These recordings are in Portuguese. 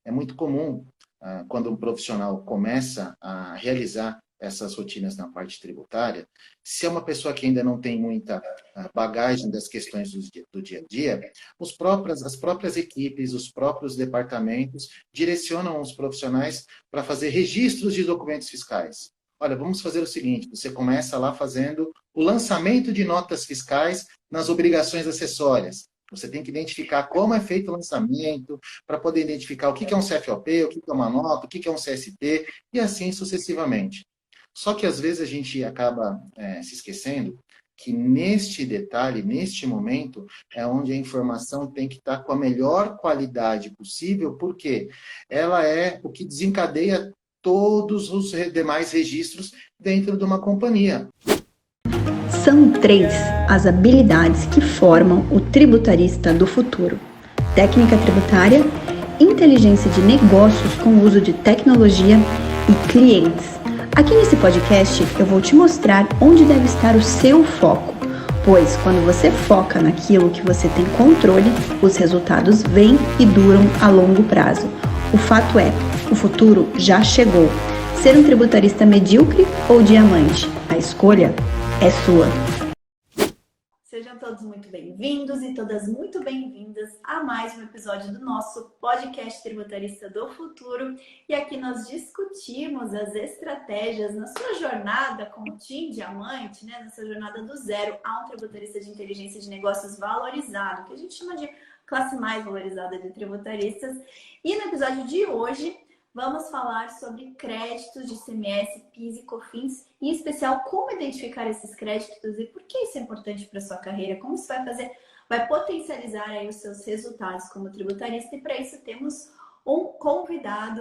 é muito comum, quando um profissional começa a realizar essas rotinas na parte tributária, se é uma pessoa que ainda não tem muita bagagem das questões do dia a dia, as próprias equipes, os próprios departamentos direcionam os profissionais para fazer registros de documentos fiscais. Olha, vamos fazer o seguinte, você começa lá fazendo o lançamento de notas fiscais nas obrigações acessórias. Você tem que identificar como é feito o lançamento, para poder identificar o que é um CFOP, o que é uma nota, o que é um CST, e assim sucessivamente. Só que às vezes a gente acaba se esquecendo que neste detalhe, neste momento, é onde a informação tem que estar com a melhor qualidade possível, porque ela é o que desencadeia todos os demais registros dentro de uma companhia. São 3 as habilidades que formam o tributarista do futuro: técnica tributária, inteligência de negócios com o uso de tecnologia e clientes. Aqui nesse podcast eu vou te mostrar onde deve estar o seu foco, pois quando você foca naquilo que você tem controle, os resultados vêm e duram a longo prazo. O fato é, o futuro já chegou. Ser um tributarista medíocre ou diamante? A escolha é sua. Sejam todos muito bem-vindos e todas muito bem-vindas a mais um episódio do nosso podcast Tributarista do Futuro. E aqui nós discutimos as estratégias na sua jornada como Team Diamante, né? Na sua jornada do zero a um tributarista de inteligência de negócios valorizado, que a gente chama de classe mais valorizada de tributaristas. E no episódio de hoje vamos falar sobre créditos de ICMS, PIS e COFINS, em especial como identificar esses créditos e por que isso é importante para a sua carreira, como isso vai potencializar aí os seus resultados como tributarista. E para isso temos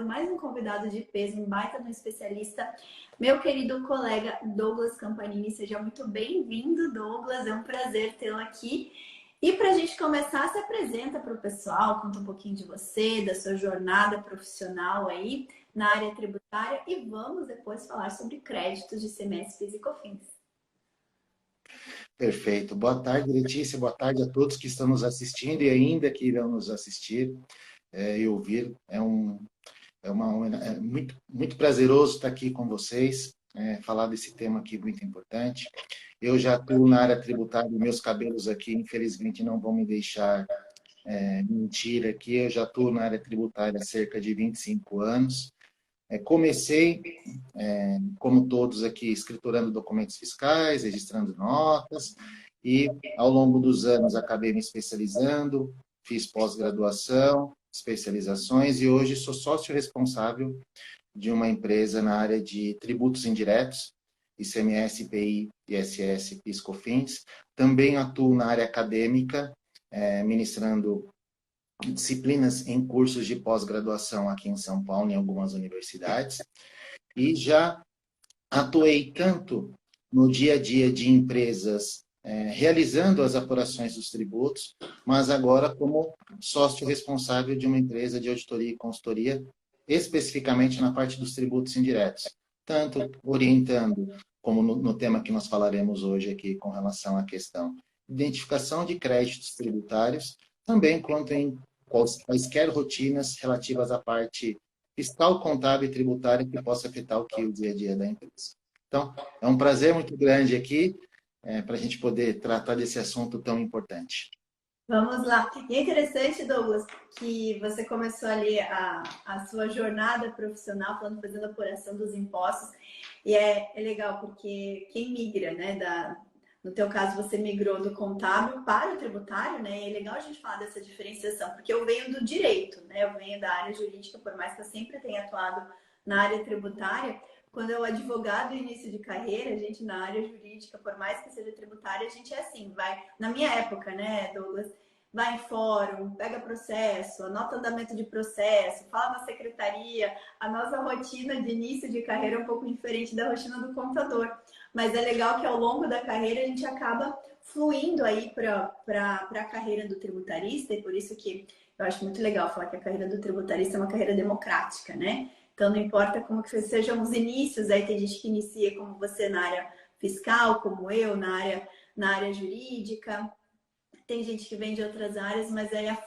mais um convidado de peso, um baita de um especialista, meu querido colega Douglas Campanini. Seja muito bem-vindo, Douglas, é um prazer tê-lo aqui. E para a gente começar, se apresenta para o pessoal, conta um pouquinho de você, da sua jornada profissional aí na área tributária e vamos depois falar sobre créditos de ICMS, PIS e COFINS. Perfeito. Boa tarde, Letícia. Boa tarde a todos que estão nos assistindo e ainda que irão nos assistir e ouvir. É muito, muito prazeroso estar aqui com vocês, falar desse tema aqui muito importante. Eu já atuo na área tributária, meus cabelos aqui, infelizmente, não vão me deixar mentir aqui. Eu já atuo na área tributária há cerca de 25 anos. Comecei, como todos aqui, escriturando documentos fiscais, registrando notas, e ao longo dos anos acabei me especializando, fiz pós-graduação, especializações, e hoje sou sócio responsável de uma empresa na área de tributos indiretos, ICMS, IPI, ISS, PIS, COFINS. Também atuo na área acadêmica, ministrando disciplinas em cursos de pós-graduação aqui em São Paulo, em algumas universidades. E já atuei tanto no dia a dia de empresas realizando as apurações dos tributos, mas agora como sócio responsável de uma empresa de auditoria e consultoria, especificamente na parte dos tributos indiretos, tanto orientando, como no tema que nós falaremos hoje aqui com relação à questão de identificação de créditos tributários, também quanto em quaisquer rotinas relativas à parte fiscal, contábil e tributária que possa afetar o dia a dia da empresa. Então, é um prazer muito grande aqui para a gente poder tratar desse assunto tão importante. Vamos lá. E é interessante, Douglas, que você começou ali a sua jornada profissional fazendo apuração dos impostos. E é legal porque quem migra, né, no teu caso, você migrou do contábil para o tributário, né? E é legal a gente falar dessa diferenciação, porque eu venho do direito, né? Eu venho da área jurídica, por mais que eu sempre tenha atuado na área tributária. Quando eu advogado início de carreira, a gente na área jurídica, por mais que seja tributária, a gente é assim, vai, na minha época, né, Douglas, vai em fórum, pega processo, anota andamento de processo, fala na secretaria. A nossa rotina de início de carreira é um pouco diferente da rotina do contador. Mas é legal que ao longo da carreira a gente acaba fluindo aí para a carreira do tributarista, e por isso que eu acho muito legal falar que a carreira do tributarista é uma carreira democrática, né? Então não importa como que sejam os inícios, aí tem gente que inicia como você na área fiscal, como eu, na área jurídica. Tem gente que vem de outras áreas, mas aí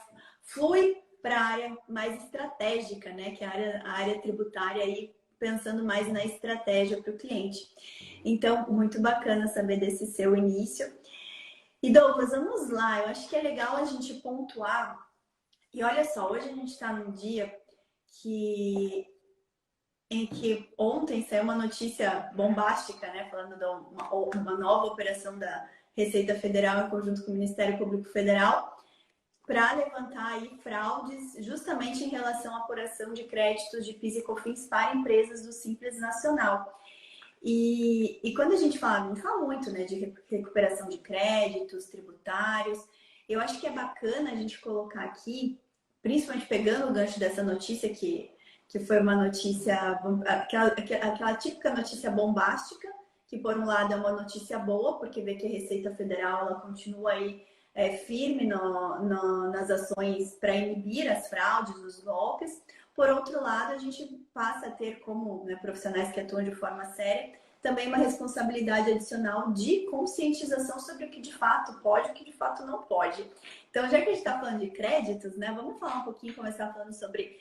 flui para a área mais estratégica, né? Que é a área tributária aí, pensando mais na estratégia para o cliente. Então, muito bacana saber desse seu início. E Douglas, vamos lá, eu acho que é legal a gente pontuar. E olha só, hoje a gente está num dia em que ontem saiu uma notícia bombástica, né, falando de uma nova operação da Receita Federal em conjunto com o Ministério Público Federal para levantar aí fraudes justamente em relação à apuração de créditos de PIS e COFINS para empresas do Simples Nacional. E quando a gente fala muito, né, de recuperação de créditos tributários, eu acho que é bacana a gente colocar aqui, principalmente pegando o gancho dessa notícia que foi uma notícia, aquela típica notícia bombástica, que por um lado é uma notícia boa, porque vê que a Receita Federal ela continua aí firme nas ações para inibir as fraudes, os golpes. Por outro lado, a gente passa a ter, como né, profissionais que atuam de forma séria, também uma responsabilidade adicional de conscientização sobre o que de fato pode e o que de fato não pode. Então, já que a gente está falando de créditos, né, vamos falar um pouquinho, começar falando sobre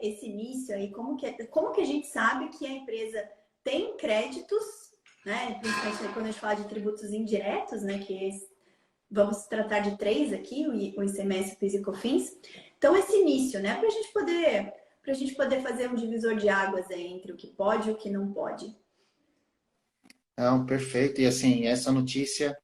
esse início aí, como que a gente sabe que a empresa tem créditos, né, principalmente quando a gente fala de tributos indiretos, né, vamos tratar de 3 aqui, o ICMS, PIS e COFINS. Então, esse início, né, para a gente poder fazer um divisor de águas entre o que pode e o que não pode. Não, perfeito. E assim, essa notícia,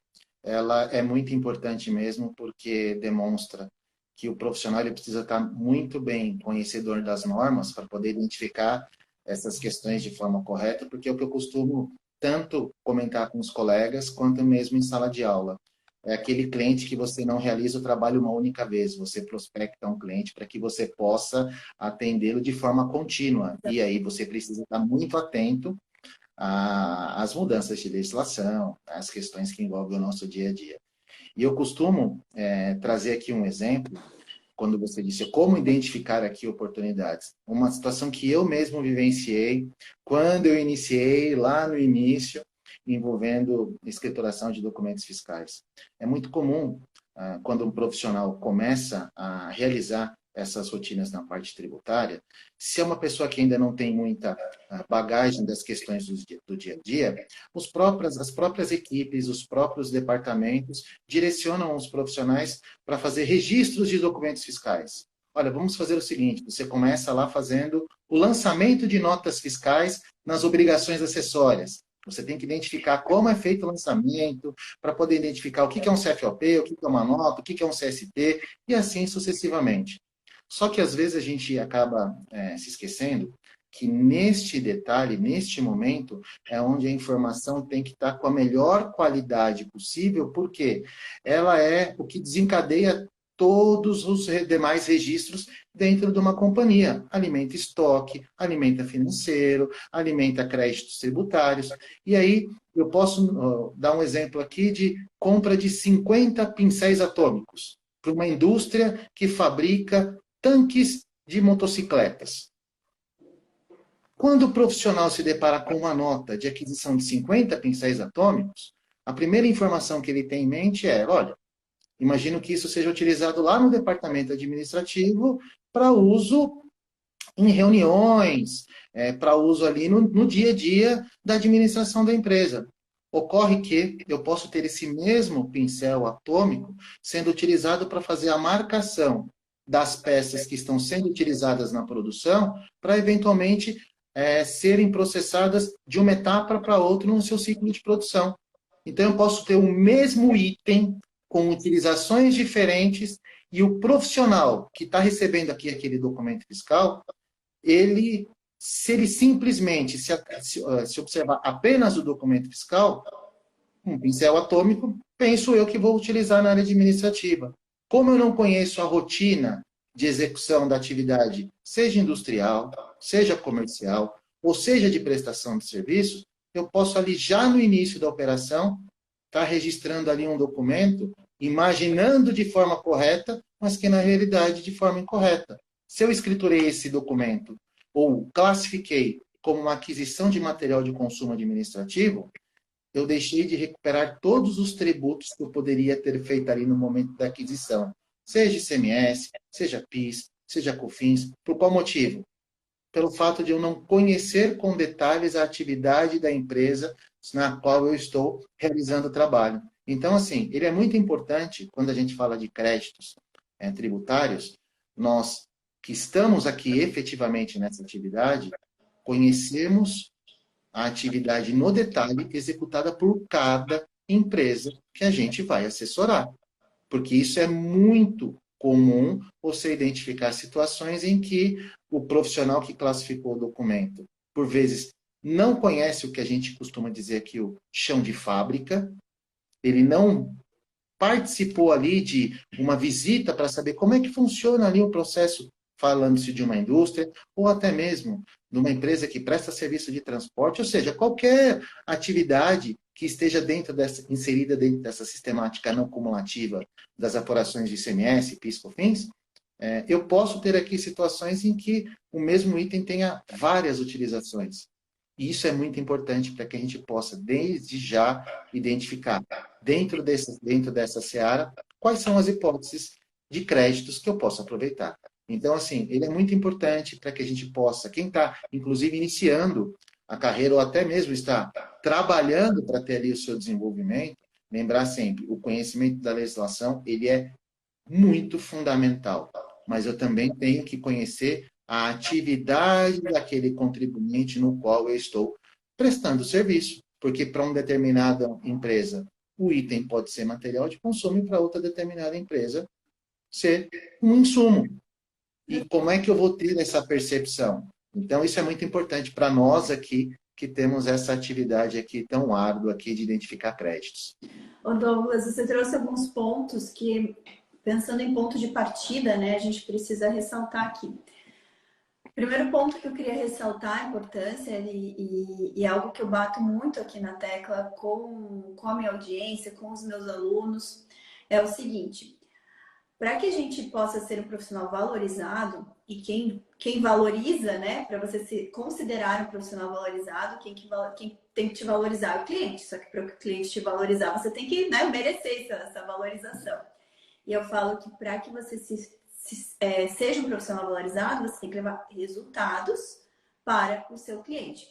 ela é muito importante mesmo, porque demonstra que o profissional ele precisa estar muito bem conhecedor das normas para poder identificar essas questões de forma correta, porque é o que eu costumo tanto comentar com os colegas, quanto mesmo em sala de aula. É aquele cliente que você não realiza o trabalho uma única vez, você prospecta um cliente para que você possa atendê-lo de forma contínua. E aí você precisa estar muito atento às mudanças de legislação, às questões que envolvem o nosso dia a dia. E eu costumo trazer aqui um exemplo, quando você disse como identificar aqui oportunidades. Uma situação que eu mesmo vivenciei quando eu iniciei lá no início, envolvendo escrituração de documentos fiscais. É muito comum, quando um profissional começa a realizar essas rotinas na parte tributária, se é uma pessoa que ainda não tem muita bagagem das questões do dia a dia, as próprias equipes, os próprios departamentos direcionam os profissionais para fazer registros de documentos fiscais. Olha, vamos fazer o seguinte, você começa lá fazendo o lançamento de notas fiscais nas obrigações acessórias. Você tem que identificar como é feito o lançamento, para poder identificar o que é um CFOP, o que é uma nota, o que é um CST, e assim sucessivamente. Só que às vezes a gente acaba se esquecendo que neste detalhe, neste momento, é onde a informação tem que estar com a melhor qualidade possível, porque ela é o que desencadeia todos os demais registros dentro de uma companhia. Alimenta estoque, alimenta financeiro, alimenta créditos tributários. E aí eu posso dar um exemplo aqui de compra de 50 pincéis atômicos para uma indústria que fabrica tanques de motocicletas. Quando o profissional se depara com uma nota de aquisição de 50 pincéis atômicos, a primeira informação que ele tem em mente é, olha, imagino que isso seja utilizado lá no departamento administrativo para uso em reuniões, para uso ali no dia a dia da administração da empresa. Ocorre que eu posso ter esse mesmo pincel atômico sendo utilizado para fazer a marcação das peças que estão sendo utilizadas na produção para, eventualmente, serem processadas de uma etapa para outra no seu ciclo de produção. Então, eu posso ter o mesmo item com utilizações diferentes e o profissional que está recebendo aqui aquele documento fiscal, se ele simplesmente se observar apenas o documento fiscal, um pincel atômico, penso eu que vou utilizar na área administrativa. Como eu não conheço a rotina de execução da atividade, seja industrial, seja comercial, ou seja de prestação de serviços, eu posso ali já no início da operação estar registrando ali um documento, imaginando de forma correta, mas que na realidade de forma incorreta. Se eu escriturei esse documento ou classifiquei como uma aquisição de material de consumo administrativo, eu deixei de recuperar todos os tributos que eu poderia ter feito ali no momento da aquisição. Seja ICMS, seja PIS, seja COFINS. Por qual motivo? Pelo fato de eu não conhecer com detalhes a atividade da empresa na qual eu estou realizando o trabalho. Então, assim, ele é muito importante quando a gente fala de créditos tributários, nós que estamos aqui efetivamente nessa atividade, conhecemos a atividade no detalhe executada por cada empresa que a gente vai assessorar. Porque isso é muito comum você identificar situações em que o profissional que classificou o documento, por vezes, não conhece o que a gente costuma dizer aqui, o chão de fábrica, ele não participou ali de uma visita para saber como é que funciona ali o processo, falando-se de uma indústria, ou até mesmo de uma empresa que presta serviço de transporte, ou seja, qualquer atividade que esteja inserida dentro dessa sistemática não cumulativa das apurações de ICMS, PIS, COFINS, eu posso ter aqui situações em que o mesmo item tenha várias utilizações. E isso é muito importante para que a gente possa, desde já, identificar dentro dessa seara quais são as hipóteses de créditos que eu posso aproveitar. Então, assim, ele é muito importante para que a gente possa, quem está, inclusive, iniciando a carreira ou até mesmo está trabalhando para ter ali o seu desenvolvimento, lembrar sempre, o conhecimento da legislação, ele é muito fundamental. Mas eu também tenho que conhecer a atividade daquele contribuinte no qual eu estou prestando serviço. Porque para uma determinada empresa, o item pode ser material de consumo e para outra determinada empresa ser um insumo. E como é que eu vou ter essa percepção? Então, isso é muito importante para nós aqui, que temos essa atividade aqui tão árdua aqui de identificar créditos. Ô Douglas, você trouxe alguns pontos que, pensando em ponto de partida, né, a gente precisa ressaltar aqui. Primeiro ponto que eu queria ressaltar a importância e algo que eu bato muito aqui na tecla com a minha audiência, com os meus alunos, é o seguinte: para que a gente possa ser um profissional valorizado, e quem valoriza, né, para você se considerar um profissional valorizado, quem tem que te valorizar é o cliente. Só que para o cliente te valorizar, você tem que, né, merecer essa valorização. E eu falo que para que você seja um profissional valorizado, você tem que levar resultados para o seu cliente.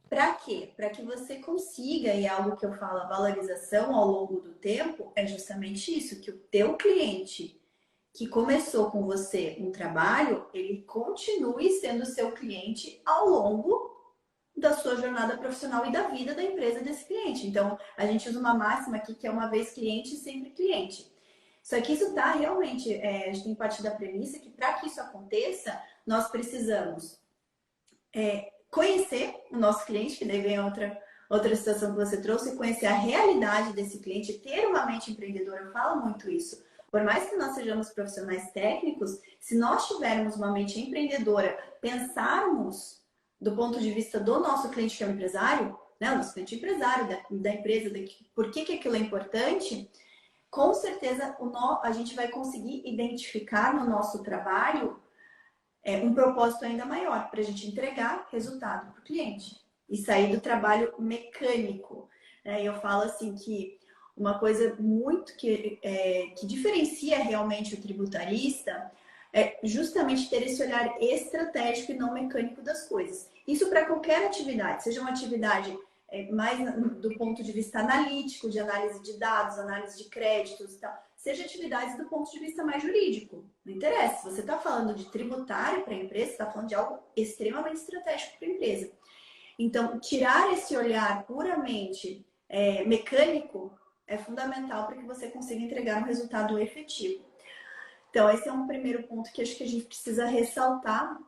Para quê? Para que você consiga, e é algo que eu falo, a valorização ao longo do tempo, é justamente isso, que o teu cliente que começou com você um trabalho, ele continue sendo seu cliente ao longo da sua jornada profissional e da vida da empresa desse cliente. Então, a gente usa uma máxima aqui que é uma vez cliente, sempre cliente. Só que isso está realmente, a gente tem que partir da premissa que para que isso aconteça, nós precisamos conhecer o nosso cliente, que daí vem outra situação que você trouxe, conhecer a realidade desse cliente, ter uma mente empreendedora, eu falo muito isso. Por mais que nós sejamos profissionais técnicos, se nós tivermos uma mente empreendedora, pensarmos do ponto de vista do nosso cliente que é o empresário, né, o nosso cliente empresário, da empresa, por que aquilo é importante, com certeza a gente vai conseguir identificar no nosso trabalho um propósito ainda maior, para a gente entregar resultado para o cliente e sair do trabalho mecânico. Eu falo assim que uma coisa muito que diferencia realmente o tributarista é justamente ter esse olhar estratégico e não mecânico das coisas. Isso para qualquer atividade, seja uma atividade mais do ponto de vista analítico, de análise de dados, análise de créditos e tal, seja atividades do ponto de vista mais jurídico. Não interessa, se você está falando de tributário para a empresa, você está falando de algo extremamente estratégico para a empresa. Então, tirar esse olhar puramente mecânico é fundamental para que você consiga entregar um resultado efetivo. Então, esse é um primeiro ponto que acho que a gente precisa ressaltar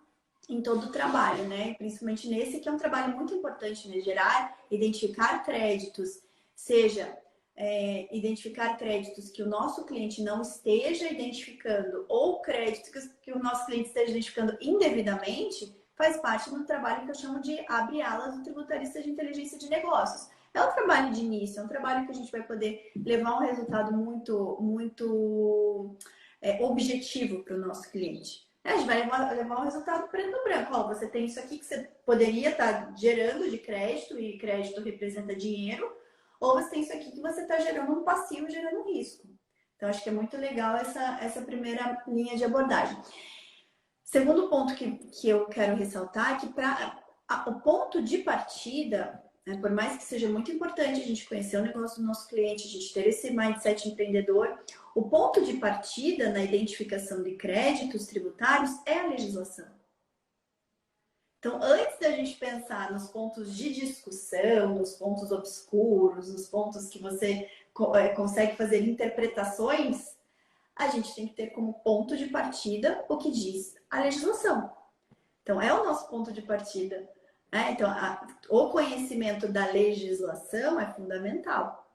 em todo o trabalho, né? Principalmente nesse, que é um trabalho muito importante, né? Gerar, identificar créditos, seja identificar créditos que o nosso cliente não esteja identificando ou créditos que o nosso cliente esteja identificando indevidamente, faz parte do trabalho que eu chamo de abre alas do tributarista de inteligência de negócios. É um trabalho de início, é um trabalho que a gente vai poder levar um resultado muito objetivo para o nosso cliente. A gente vai levar um resultado preto no branco. Ó, você tem isso aqui que você poderia estar gerando de crédito, e crédito representa dinheiro, ou você tem isso aqui que você está gerando um passivo, gerando um risco. Então, acho que é muito legal essa primeira linha de abordagem. Segundo ponto que eu quero ressaltar é que o ponto de partida, né, por mais que seja muito importante a gente conhecer o negócio do nosso cliente, a gente ter esse mindset empreendedor, o ponto de partida na identificação de créditos tributários é a legislação. Então, antes da gente pensar nos pontos de discussão, nos pontos obscuros, nos pontos que você consegue fazer interpretações, a gente tem que ter como ponto de partida o que diz a legislação. Então, é o nosso ponto de partida. Né? Então, o conhecimento da legislação é fundamental.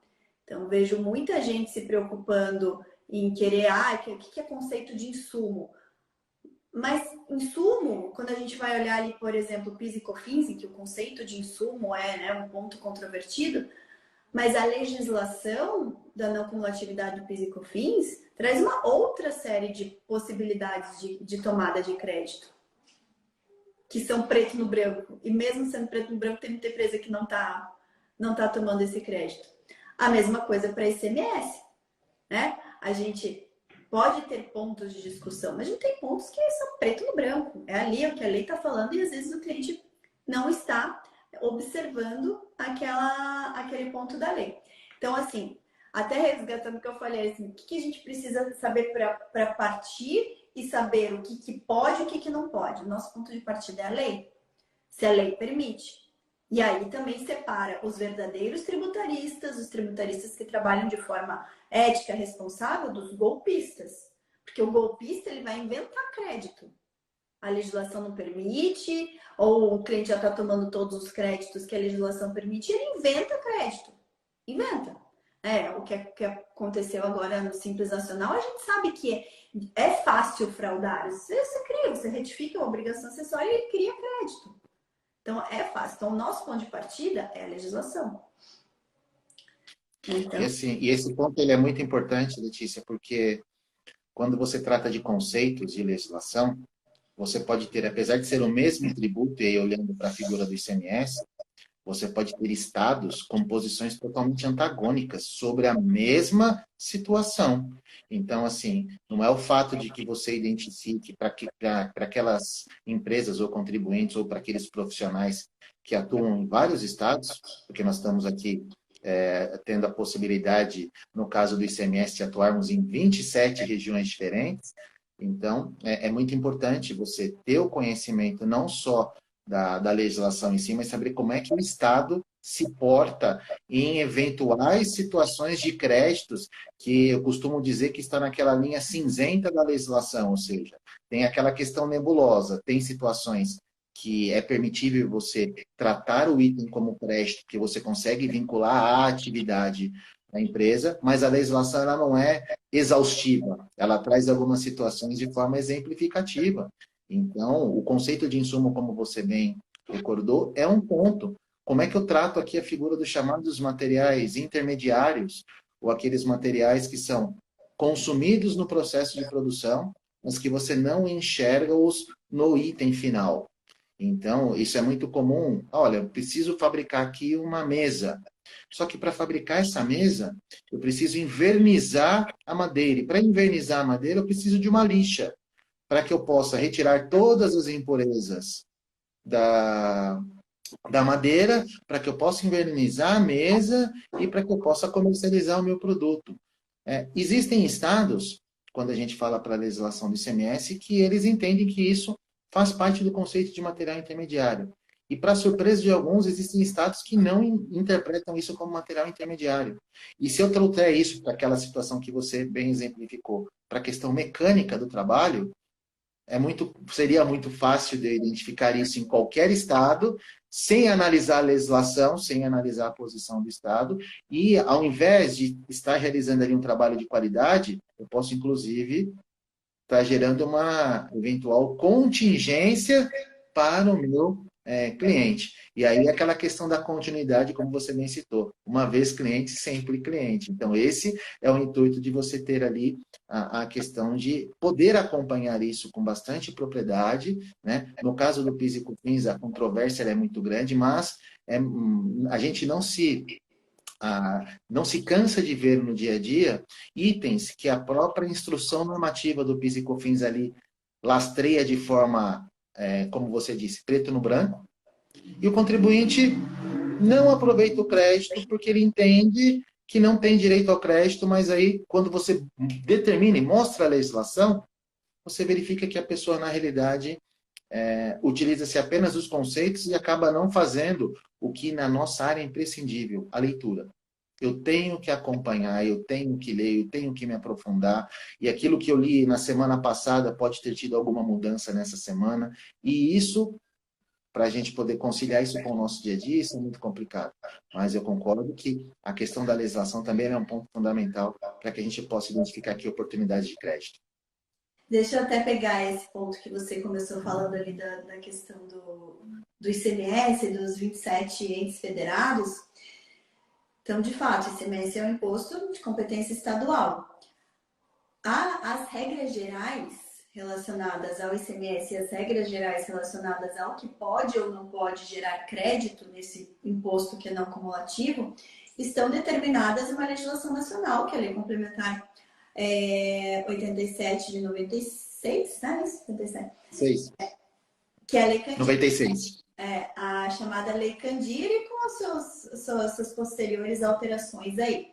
Então, vejo muita gente se preocupando em querer, o que é conceito de insumo? Mas insumo, quando a gente vai olhar ali, por exemplo, o PIS e COFINS, que o conceito de insumo é, né, um ponto controvertido, mas a legislação da não cumulatividade do PIS e COFINS traz uma outra série de possibilidades de tomada de crédito, que são preto no branco. E mesmo sendo preto no branco, tem muita empresa que não tá tomando esse crédito. A mesma coisa para ICMS, né? A gente pode ter pontos de discussão, mas a gente tem pontos que são preto no branco. É ali o que a lei está falando e às vezes o cliente não está observando aquele ponto da lei. Então, assim, até resgatando o que eu falei, assim, o que a gente precisa saber para partir e saber o que pode e o que não pode. Nosso ponto de partida é a lei, se a lei permite. E aí também separa os verdadeiros tributaristas, os tributaristas que trabalham de forma ética, responsável, dos golpistas. Porque o golpista, ele vai inventar crédito. A legislação não permite, ou o cliente já está tomando todos os créditos que a legislação permite, ele inventa crédito. Inventa. O que aconteceu agora no Simples Nacional, a gente sabe que é fácil fraudar. Você retifica a obrigação acessória e cria crédito. Então, é fácil. Então, o nosso ponto de partida é a legislação. Então... E esse ponto ele é muito importante, Letícia, porque quando você trata de conceitos de legislação, você pode ter, apesar de ser o mesmo tributo, e aí olhando para a figura do ICMS, você pode ter estados com posições totalmente antagônicas sobre a mesma situação. Então, assim, não é o fato de que você identifique para aquelas empresas ou contribuintes ou para aqueles profissionais que atuam em vários estados, porque nós estamos aqui tendo a possibilidade, no caso do ICMS, de atuarmos em 27 regiões diferentes. Então, é muito importante você ter o conhecimento não só da legislação em si, mas saber como é que o Estado se porta em eventuais situações de créditos que eu costumo dizer que está naquela linha cinzenta da legislação, ou seja, tem aquela questão nebulosa, tem situações que é permitível você tratar o item como crédito, que você consegue vincular à atividade da empresa, mas a legislação ela não é exaustiva, ela traz algumas situações de forma exemplificativa. Então, o conceito de insumo, como você bem recordou, é um ponto. Como é que eu trato aqui a figura dos chamados materiais intermediários, ou aqueles materiais que são consumidos no processo de produção, mas que você não enxerga-os no item final. Então, isso é muito comum. Olha, eu preciso fabricar aqui uma mesa. Só que para fabricar essa mesa, eu preciso invernizar a madeira. E para invernizar a madeira, eu preciso de uma lixa, para que eu possa retirar todas as impurezas da madeira, para que eu possa invernizar a mesa e para que eu possa comercializar o meu produto. Existem estados, quando a gente fala para a legislação do ICMS, que eles entendem que isso faz parte do conceito de material intermediário. E, para surpresa de alguns, existem estados que não interpretam isso como material intermediário. E se eu trouxer isso para aquela situação que você bem exemplificou, para a questão mecânica do trabalho, seria muito fácil de identificar isso em qualquer estado, sem analisar a legislação, sem analisar a posição do estado, e ao invés de estar realizando ali um trabalho de qualidade, eu posso, inclusive, estar gerando uma eventual contingência para o meu cliente. E aí aquela questão da continuidade, como você bem citou, uma vez cliente, sempre cliente. Então, esse é o intuito de você ter ali a questão de poder acompanhar isso com bastante propriedade, né? No caso do PIS e COFINS, a controvérsia é muito grande, mas a gente não se cansa de ver no dia a dia itens que a própria instrução normativa do PIS e COFINS ali lastreia de forma, como você disse, preto no branco, e o contribuinte não aproveita o crédito porque ele entende que não tem direito ao crédito, mas aí, quando você determina e mostra a legislação, você verifica que a pessoa, na realidade, utiliza-se apenas os conceitos e acaba não fazendo o que na nossa área é imprescindível, a leitura. Eu tenho que acompanhar, eu tenho que ler, eu tenho que me aprofundar, e aquilo que eu li na semana passada pode ter tido alguma mudança nessa semana, e isso, para a gente poder conciliar isso com o nosso dia a dia, isso é muito complicado. Mas eu concordo que a questão da legislação também é um ponto fundamental para que a gente possa identificar aqui oportunidades de crédito. Deixa eu até pegar esse ponto que você começou falando ali da questão do ICMS, dos 27 entes federados. Então, de fato, o ICMS é um imposto de competência estadual. As regras gerais relacionadas ao ICMS e as regras gerais relacionadas ao que pode ou não pode gerar crédito nesse imposto que é não cumulativo estão determinadas em uma legislação nacional, que é a Lei Complementar 87 de 96, né? 87. 6. Que é a Lei Candir. 96. A chamada Lei Candir e com as suas posteriores alterações aí.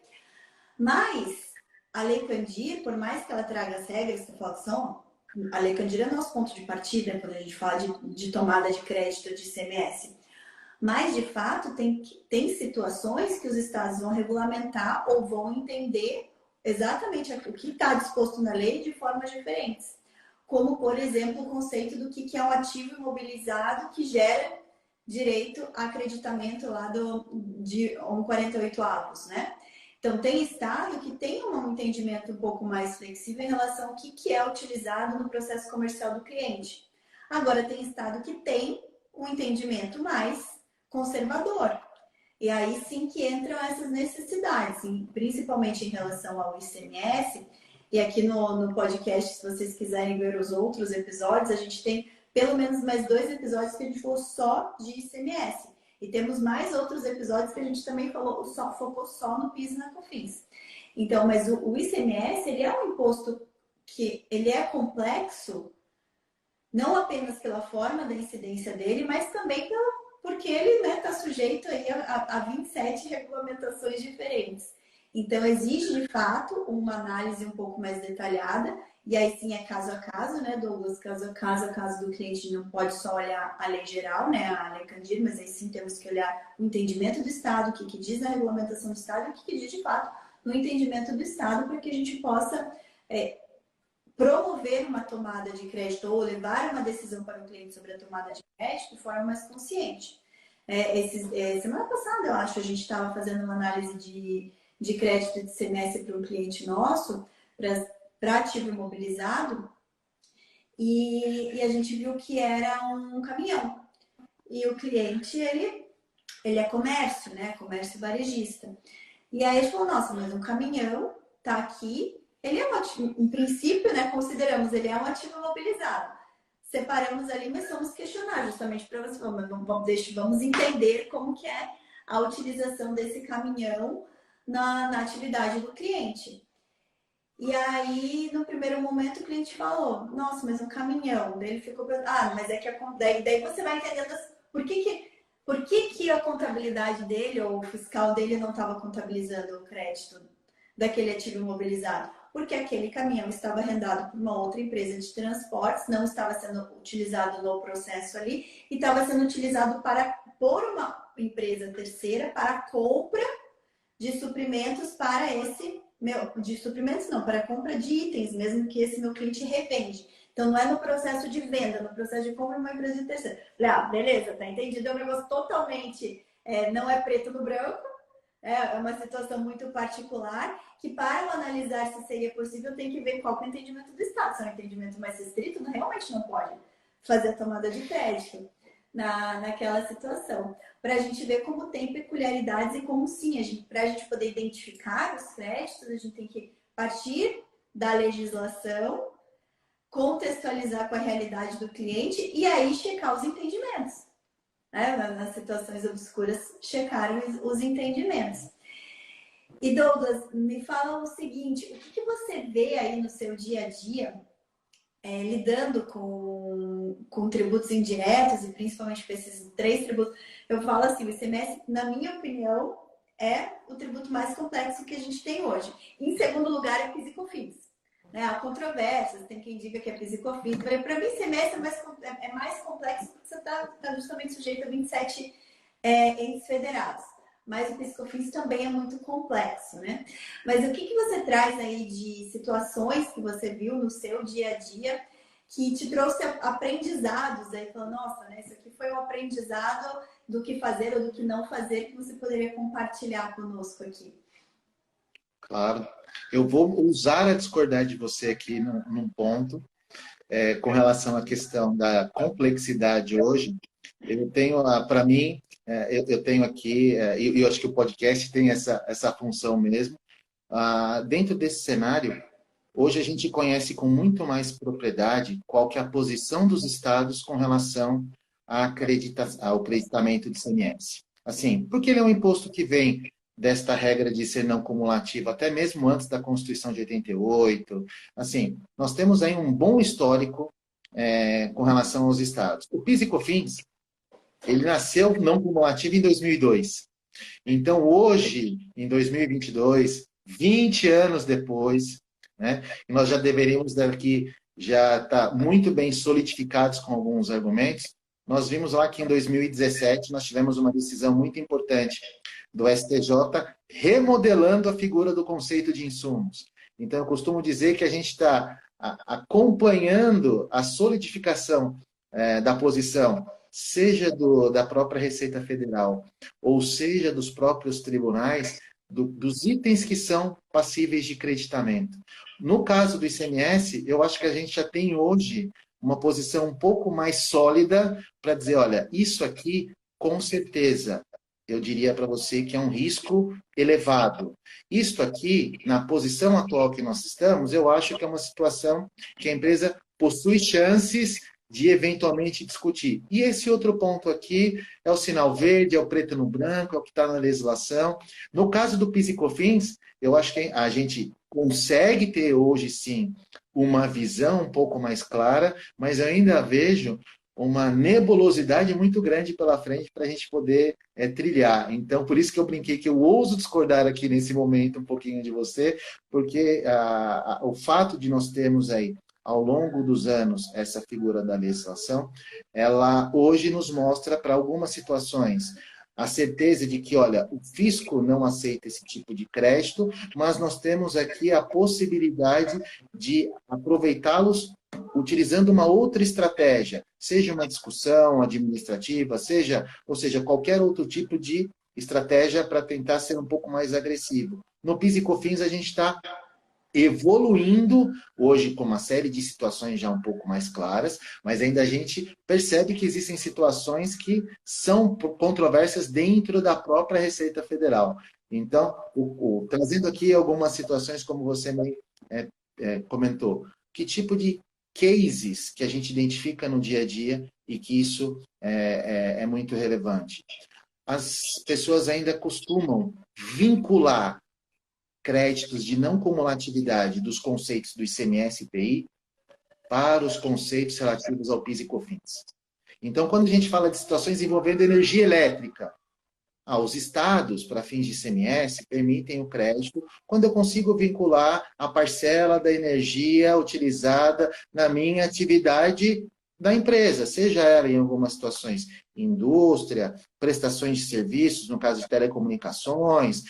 Mas a Lei Candir, por mais que ela traga as regras que são, a Lei Candir é nosso ponto de partida quando a gente fala de tomada de crédito de ICMS. Mas, de fato, tem situações que os estados vão regulamentar ou vão entender exatamente o que está disposto na lei de formas diferentes. Como, por exemplo, o conceito do que é um ativo imobilizado que gera direito a acreditamento lá de 1,48 avos, né? Então, tem estado que tem um entendimento um pouco mais flexível em relação ao que é utilizado no processo comercial do cliente. Agora, tem estado que tem um entendimento mais conservador. E aí sim que entram essas necessidades, principalmente em relação ao ICMS. E aqui no podcast, se vocês quiserem ver os outros episódios, a gente tem pelo menos mais 2 episódios que a gente falou só de ICMS. E temos mais outros episódios que a gente também focou só no PIS e na COFINS. Então, mas o ICMS, ele é um imposto que ele é complexo, não apenas pela forma da incidência dele, mas também porque ele está sujeito aí a 27 regulamentações diferentes. Então, exige, de fato, uma análise um pouco mais detalhada, e aí sim é caso a caso, né, Douglas? Caso a caso do cliente, não pode só olhar a lei geral, né, a lei Candir, mas aí sim temos que olhar o entendimento do Estado, o que diz na regulamentação do Estado e o que diz, de fato, no entendimento do Estado, para que a gente possa promover uma tomada de crédito ou levar uma decisão para o cliente sobre a tomada de crédito de forma mais consciente. Semana passada, eu acho, a gente estava fazendo uma análise de crédito de semestre para um cliente nosso, para ativo imobilizado, e a gente viu que era um caminhão. E o cliente, ele é comércio, né? Comércio varejista. E aí a gente falou, nossa, mas um caminhão tá aqui, ele é um ativo, em princípio, né? Consideramos, ele é um ativo imobilizado. Separamos ali, mas vamos questionar justamente para você, vamos entender como que é a utilização desse caminhão na atividade do cliente. E aí, no primeiro momento, o cliente falou, nossa, mas um caminhão. Daí ele ficou pensando, mas é que daí você vai entendendo por que a contabilidade dele ou o fiscal dele não estava contabilizando o crédito daquele ativo imobilizado. Porque aquele caminhão estava arrendado por uma outra empresa de transportes, não estava sendo utilizado no processo ali, e estava sendo utilizado por uma empresa terceira para a compra de suprimentos para para a compra de itens, mesmo que esse meu cliente revende. Então, não é no processo de venda, no processo de compra de uma empresa de terceira. Falei, beleza, tá entendido, é um negócio totalmente, não é preto no branco, é uma situação muito particular, que para eu analisar se seria possível, tem que ver qual é o entendimento do Estado. Se é um entendimento mais restrito, realmente não pode fazer a tomada de crédito naquela situação. Para a gente ver como tem peculiaridades e como sim, para a gente poder identificar os créditos, a gente tem que partir da legislação, contextualizar com a realidade do cliente e aí checar os entendimentos. Nas situações obscuras, checar os entendimentos. E Douglas, me fala o seguinte, o que você vê aí no seu dia a dia lidando com tributos indiretos, e principalmente com esses 3 tributos, eu falo assim, o ICMS, na minha opinião, é o tributo mais complexo que a gente tem hoje. Em segundo lugar, é PIS e COFINS. Né? Há controvérsias, tem quem diga que é PIS e COFINS. Para mim, ICMS é mais complexo porque você está justamente sujeito a 27 entes federados. Mas o PIS e COFINS também é muito complexo, né? Mas o que você traz aí de situações que você viu no seu dia a dia que te trouxe aprendizados aí, falando, nossa, né, isso aqui foi um aprendizado do que fazer ou do que não fazer, que você poderia compartilhar conosco aqui? Claro. Eu vou usar a discordar de você aqui num ponto, com relação à questão da complexidade hoje. Eu tenho, para mim, eu tenho aqui, e eu acho que o podcast tem essa função mesmo. Dentro desse cenário, hoje a gente conhece com muito mais propriedade qual que é a posição dos estados com relação ao creditamento de ICMS. Assim, porque ele é um imposto que vem desta regra de ser não cumulativo, até mesmo antes da Constituição de 88. Assim, nós temos aí um bom histórico com relação aos estados. O PIS e COFINS, ele nasceu não cumulativo em 2002. Então, hoje, em 2022, 20 anos depois, né, nós já deveríamos daqui já estar muito bem solidificados com alguns argumentos. Nós vimos lá que em 2017 nós tivemos uma decisão muito importante do STJ remodelando a figura do conceito de insumos. Então, eu costumo dizer que a gente está acompanhando a solidificação da posição, seja da própria Receita Federal, ou seja dos próprios tribunais, dos itens que são passíveis de creditamento. No caso do ICMS, eu acho que a gente já tem hoje uma posição um pouco mais sólida para dizer, olha, isso aqui, com certeza, eu diria para você que é um risco elevado. Isto aqui, na posição atual que nós estamos, eu acho que é uma situação que a empresa possui chances de eventualmente discutir. E esse outro ponto aqui é o sinal verde, é o preto no branco, é o que está na legislação. No caso do PIS e COFINS, eu acho que a gente consegue ter hoje, sim, uma visão um pouco mais clara, mas eu ainda vejo uma nebulosidade muito grande pela frente para a gente poder trilhar. Então, por isso que eu brinquei que eu ouso discordar aqui nesse momento um pouquinho de você, porque o fato de nós termos aí, ao longo dos anos, essa figura da legislação, ela hoje nos mostra para algumas situações a certeza de que, olha, o fisco não aceita esse tipo de crédito, mas nós temos aqui a possibilidade de aproveitá-los utilizando uma outra estratégia, seja uma discussão administrativa, ou seja, qualquer outro tipo de estratégia para tentar ser um pouco mais agressivo. No PIS e COFINS a gente está evoluindo hoje com uma série de situações já um pouco mais claras, mas ainda a gente percebe que existem situações que são controversas dentro da própria Receita Federal. Então, trazendo aqui algumas situações, como você comentou, que tipo de cases que a gente identifica no dia a dia e que isso é muito relevante. As pessoas ainda costumam vincular créditos de não cumulatividade dos conceitos do ICMS e IPI para os conceitos relativos ao PIS e COFINS. Então, quando a gente fala de situações envolvendo energia elétrica, os estados, para fins de ICMS, permitem o crédito quando eu consigo vincular a parcela da energia utilizada na minha atividade da empresa, seja ela em algumas situações indústria, prestações de serviços, no caso de telecomunicações,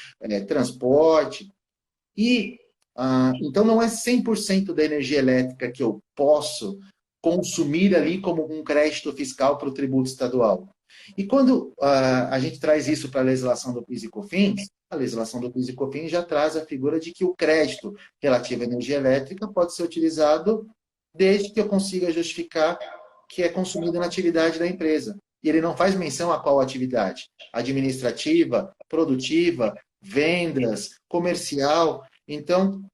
transporte. Então, não é 100% da energia elétrica que eu posso consumir ali como um crédito fiscal para o tributo estadual. E quando a gente traz isso para a legislação do PIS e COFINS, a legislação do PIS e COFINS já traz a figura de que o crédito relativo à energia elétrica pode ser utilizado desde que eu consiga justificar que é consumido na atividade da empresa. E ele não faz menção a qual atividade: administrativa, produtiva, vendas, comercial. Então,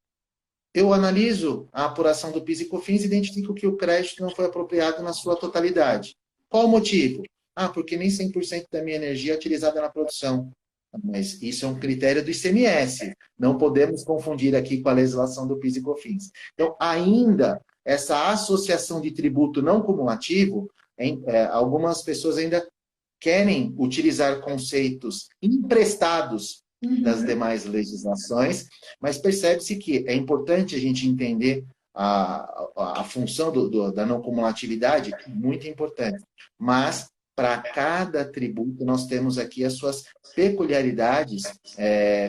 eu analiso a apuração do PIS e COFINS e identifico que o crédito não foi apropriado na sua totalidade. Qual o motivo? Porque nem 100% da minha energia é utilizada na produção. Mas isso é um critério do ICMS. Não podemos confundir aqui com a legislação do PIS e COFINS. Então, ainda essa associação de tributo não cumulativo, algumas pessoas ainda querem utilizar conceitos emprestados das demais legislações, mas percebe-se que é importante a gente entender a função da não cumulatividade, muito importante. Mas, para cada tributo, nós temos aqui as suas peculiaridades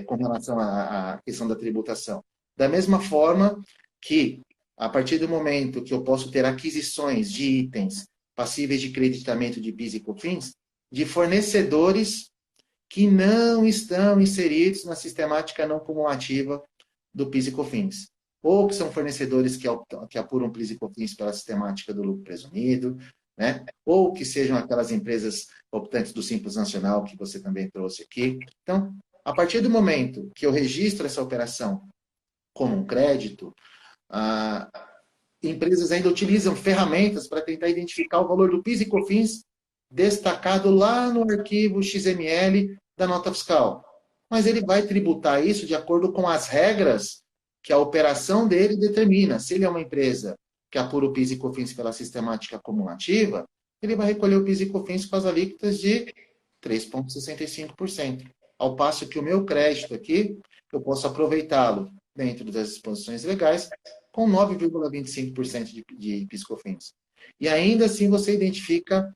com relação à questão da tributação. Da mesma forma que, a partir do momento que eu posso ter aquisições de itens passíveis de creditamento de PIS e COFINS, de fornecedores que não estão inseridos na sistemática não cumulativa do PIS e COFINS. Ou que são fornecedores que apuram PIS e COFINS pela sistemática do lucro presumido, né? Ou que sejam aquelas empresas optantes do Simples Nacional que você também trouxe aqui. Então, a partir do momento que eu registro essa operação como um crédito, empresas ainda utilizam ferramentas para tentar identificar o valor do PIS e COFINS destacado lá no arquivo XML da nota fiscal. Mas ele vai tributar isso de acordo com as regras que a operação dele determina. Se ele é uma empresa que apura o PIS e COFINS pela sistemática cumulativa, ele vai recolher o PIS e COFINS com as alíquotas de 3,65%. Ao passo que o meu crédito aqui, eu posso aproveitá-lo dentro das disposições legais com 9,25% de PIS e COFINS. E ainda assim você identifica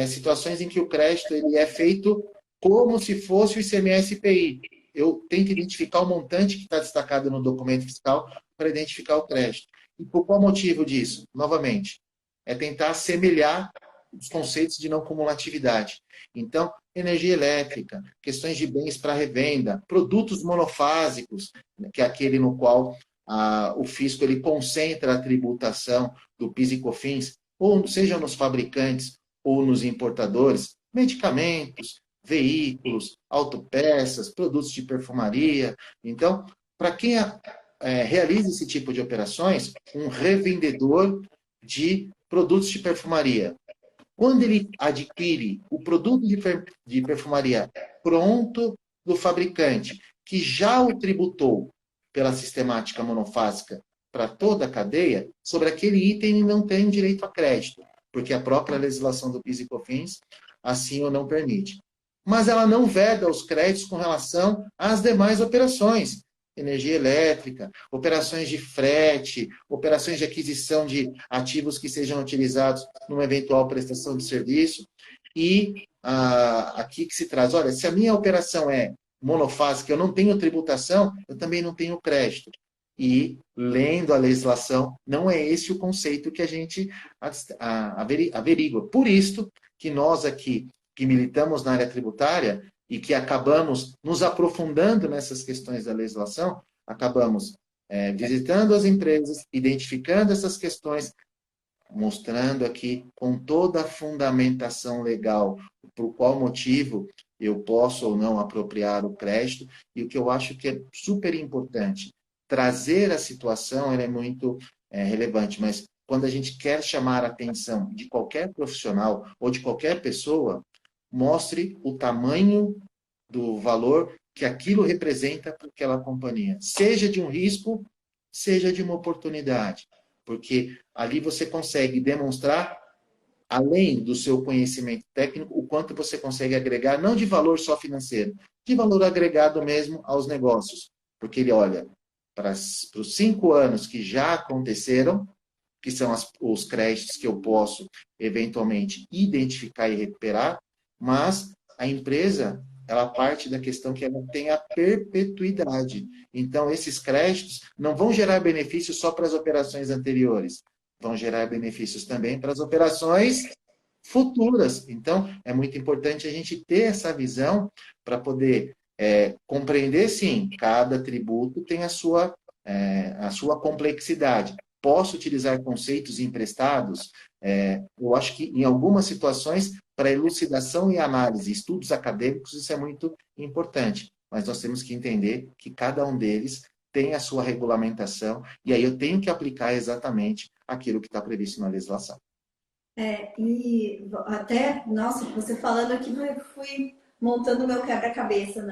situações em que o crédito ele é feito como se fosse o ICMS-PI. Eu tento identificar o montante que está destacado no documento fiscal para identificar o crédito. E por qual motivo disso? Novamente, é tentar assemelhar os conceitos de não cumulatividade. Então, energia elétrica, questões de bens para revenda, produtos monofásicos, que é aquele no qual o fisco ele concentra a tributação do PIS e COFINS, ou seja nos fabricantes ou nos importadores, medicamentos, veículos, autopeças, produtos de perfumaria. Então, para quem realiza esse tipo de operações, um revendedor de produtos de perfumaria, quando ele adquire o produto de perfumaria pronto do fabricante, que já o tributou pela sistemática monofásica para toda a cadeia, sobre aquele item ele não tem direito a crédito, porque a própria legislação do PIS e COFINS assim o não permite. Mas ela não veda os créditos com relação às demais operações. Energia elétrica, operações de frete, operações de aquisição de ativos que sejam utilizados numa eventual prestação de serviço. E aqui que se traz, olha, se a minha operação é monofásica, eu não tenho tributação, eu também não tenho crédito. E, lendo a legislação, não é esse o conceito que a gente averigua. Por isso que nós aqui, que militamos na área tributária e que acabamos nos aprofundando nessas questões da legislação, acabamos visitando as empresas, identificando essas questões, mostrando aqui com toda a fundamentação legal por qual motivo eu posso ou não apropriar o crédito. E o que eu acho que é super importante, trazer a situação ela é muito relevante, mas quando a gente quer chamar a atenção de qualquer profissional ou de qualquer pessoa, mostre o tamanho do valor que aquilo representa para aquela companhia. Seja de um risco, seja de uma oportunidade. Porque ali você consegue demonstrar, além do seu conhecimento técnico, o quanto você consegue agregar, não de valor só financeiro, de valor agregado mesmo aos negócios. Porque ele olha para os 5 anos que já aconteceram, que são os créditos que eu posso eventualmente identificar e recuperar, mas a empresa, ela parte da questão que ela tem a perpetuidade. Então, esses créditos não vão gerar benefícios só para as operações anteriores, vão gerar benefícios também para as operações futuras. Então, é muito importante a gente ter essa visão para poder compreender, sim, cada tributo tem a sua complexidade. Posso utilizar conceitos emprestados? Eu acho que, em algumas situações, para elucidação e análise, estudos acadêmicos, isso é muito importante. Mas nós temos que entender que cada um deles tem a sua regulamentação, e aí eu tenho que aplicar exatamente aquilo que está previsto na legislação. E até, nossa, você falando aqui, eu fui montando o meu quebra-cabeça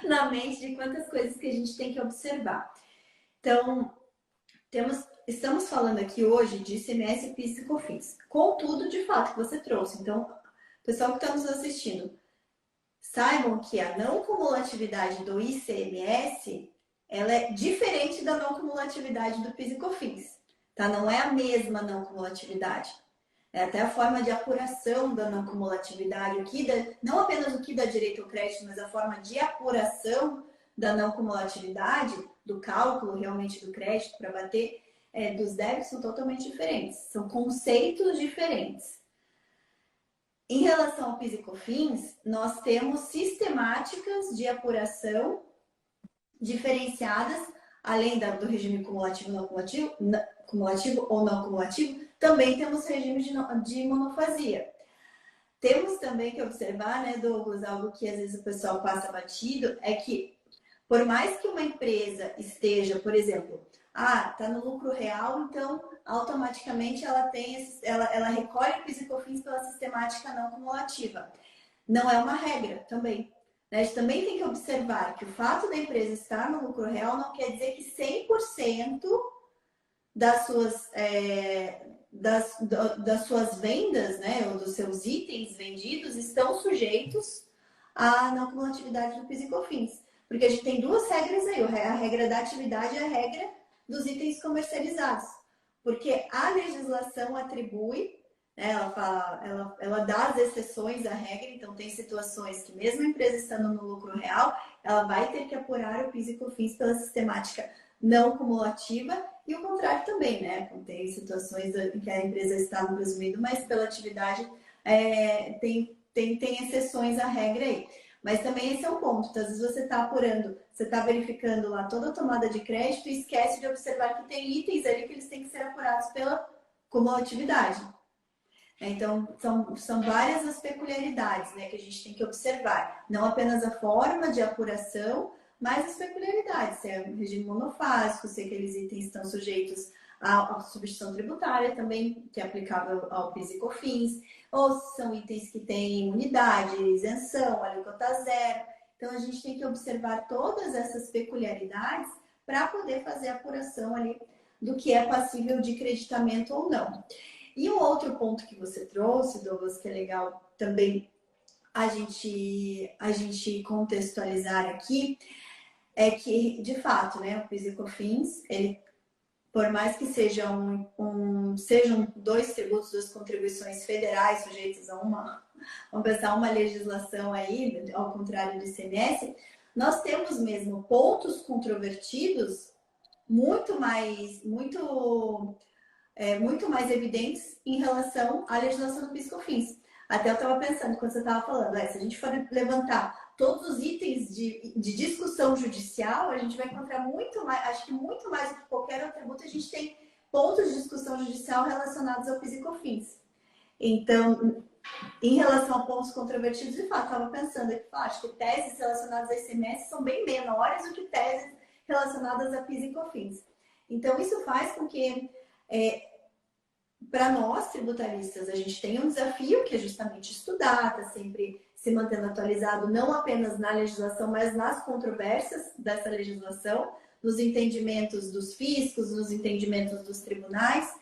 na mente de quantas coisas que a gente tem que observar. Então, temos estamos falando aqui hoje de ICMS, PIS e COFINS, com tudo de fato que você trouxe. Então, pessoal que está nos assistindo, saibam que a não cumulatividade do ICMS, ela é diferente da não cumulatividade do PIS e COFINS, tá? Não é a mesma não cumulatividade. É até a forma de apuração da não cumulatividade, não apenas o que dá direito ao crédito, mas a forma de apuração da não cumulatividade, do cálculo realmente do crédito para bater dos débitos são totalmente diferentes. São conceitos diferentes. Em relação ao PIS e COFINS, nós temos sistemáticas de apuração diferenciadas, além do regime cumulativo, não cumulativo, cumulativo ou não cumulativo, também temos regime de monofasia. Temos também que observar, né, Douglas, algo que às vezes o pessoal passa batido, é que por mais que uma empresa esteja, por exemplo, está no lucro real, então automaticamente ela recolhe o PIS e COFINS pela sistemática não cumulativa. Não é uma regra também. A gente também tem que observar que o fato da empresa estar no lucro real não quer dizer que 100% das suas vendas, né, ou dos seus itens vendidos estão sujeitos à não cumulatividade do PIS e COFINS. Porque a gente tem duas regras aí, a regra da atividade e a regra dos itens comercializados. Porque a legislação atribui, né, ela dá as exceções à regra, então tem situações que mesmo a empresa estando no lucro real, ela vai ter que apurar o PIS e COFINS pela sistemática não cumulativa, e o contrário também, né? Tem situações em que a empresa está no presumido, mas pela atividade tem exceções à regra aí. Mas também esse é um ponto. Então, às vezes você está apurando, você está verificando lá toda a tomada de crédito e esquece de observar que tem itens ali que eles têm que ser apurados pela cumulatividade. Então, são várias as peculiaridades, né, que a gente tem que observar. Não apenas a forma de apuração, mas as peculiaridades. Se é um regime monofásico, se aqueles itens estão sujeitos à substituição tributária também, que é aplicável ao PIS e COFINS, ou se são itens que têm imunidade, isenção, alíquota zero. Então, a gente tem que observar todas essas peculiaridades para poder fazer a apuração ali do que é passível de creditamento ou não. E um outro ponto que você trouxe, Douglas, que é legal também a gente contextualizar aqui, é que, de fato, né, o PIS e COFINS, ele, por mais que sejam 2 tributos, 2 contribuições federais sujeitas a uma legislação aí, ao contrário do ICMS, nós temos mesmo pontos controvertidos muito mais evidentes em relação à legislação do PIS e COFINS. Até eu estava pensando, quando você estava falando, se a gente for levantar todos os itens de discussão judicial, a gente vai encontrar muito mais, acho que muito mais do que qualquer outro tributo, a gente tem pontos de discussão judicial relacionados ao PIS e COFINS. Então, em relação a pontos controvertidos, de fato, estava pensando aqui, acho que teses relacionadas a ICMS são bem menores do que teses relacionadas a PIS e COFINS. Então, isso faz com que para nós, tributaristas, a gente tem um desafio que é justamente estudar, está sempre se mantendo atualizado, não apenas na legislação, mas nas controvérsias dessa legislação, nos entendimentos dos fiscos, nos entendimentos dos tribunais.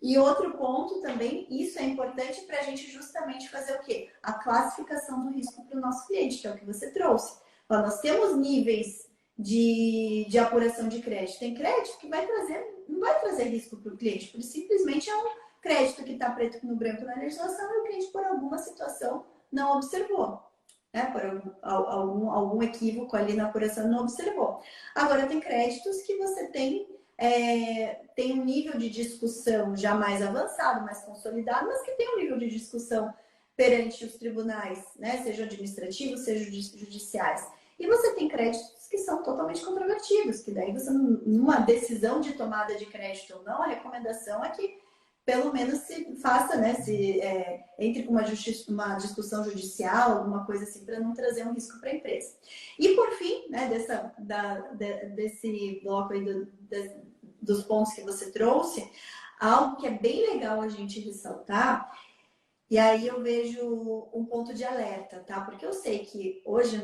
E outro ponto também, isso é importante para a gente justamente fazer o quê? A classificação do risco para o nosso cliente, que é o que você trouxe. Então, nós temos níveis de apuração de crédito. Tem crédito que não vai trazer risco para o cliente, porque simplesmente é um crédito que está preto no branco na legislação e o cliente, por alguma situação, não observou. Né? Por algum equívoco ali na apuração, não observou. Agora, tem créditos que você tem um nível de discussão já mais avançado, mais consolidado, mas que tem um nível de discussão perante os tribunais, né? Sejam administrativos, sejam judiciais. E você tem créditos que são totalmente controvertidos, que daí você, numa decisão de tomada de crédito ou não, a recomendação é que pelo menos se faça, né, entre com uma discussão judicial, alguma coisa assim, para não trazer um risco para a empresa. E por fim, né, desse bloco aí dos pontos que você trouxe, algo que é bem legal a gente ressaltar. E aí eu vejo um ponto de alerta, tá? Porque eu sei que hoje